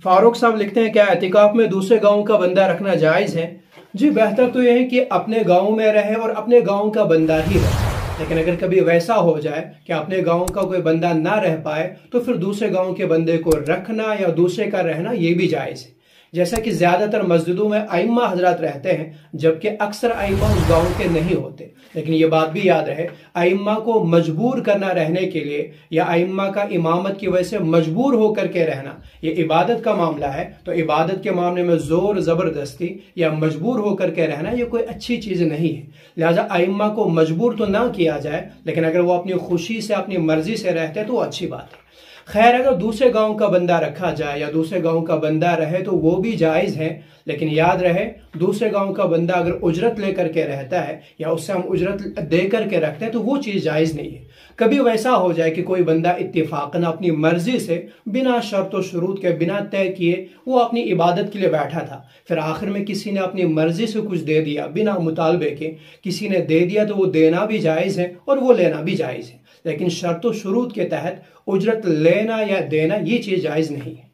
फारूक साहब लिखते हैं, क्या एतिकाफ में दूसरे गांव का बंदा रखना जायज़ है? जी, बेहतर तो यह है कि अपने गांव में रहे और अपने गांव का बंदा ही रहे। लेकिन अगर कभी वैसा हो जाए कि अपने गांव का कोई बंदा ना रह पाए तो फिर दूसरे गांव के बंदे को रखना या दूसरे का रहना ये भी जायज़ है। जैसा कि ज़्यादातर मस्जिदों में आइम्मा हजरात रहते हैं, जबकि अक्सर आइम्मा उस गांव के नहीं होते। लेकिन ये बात भी याद रहे, आइम्मा को मजबूर करना रहने के लिए या आइम्मा का इमामत की वजह से मजबूर होकर के रहना, ये इबादत का मामला है। तो इबादत के मामले में ज़ोर ज़बरदस्ती या मजबूर होकर के रहना ये कोई अच्छी चीज़ नहीं है। लिहाजा आइम्मा को मजबूर तो ना किया जाए, लेकिन अगर वो अपनी खुशी से अपनी मर्जी से रहते हैं तो वो अच्छी बात है। खैर, अगर दूसरे गांव का बंदा रखा जाए या दूसरे गांव का बंदा रहे तो वो भी जायज़ है। लेकिन याद रहे, दूसरे गांव का बंदा अगर उजरत लेकर के रहता है या उससे हम उजरत दे करके रखते हैं तो वो चीज़ जायज़ नहीं है। कभी वैसा हो जाए कि कोई बंदा इत्तिफाकन अपनी मर्जी से बिना शर्त व शुरूत के, बिना तय किए वो अपनी इबादत के लिए बैठा था, फिर आखिर में किसी ने अपनी मर्जी से कुछ दे दिया, बिना मुतालबे के किसी ने दे दिया, तो वो देना भी जायज़ है और वो लेना भी जायज़ है। लेकिन शर्त व शुरूत के तहत उजरत लेना या देना ये चीज़ जायज़ नहीं है।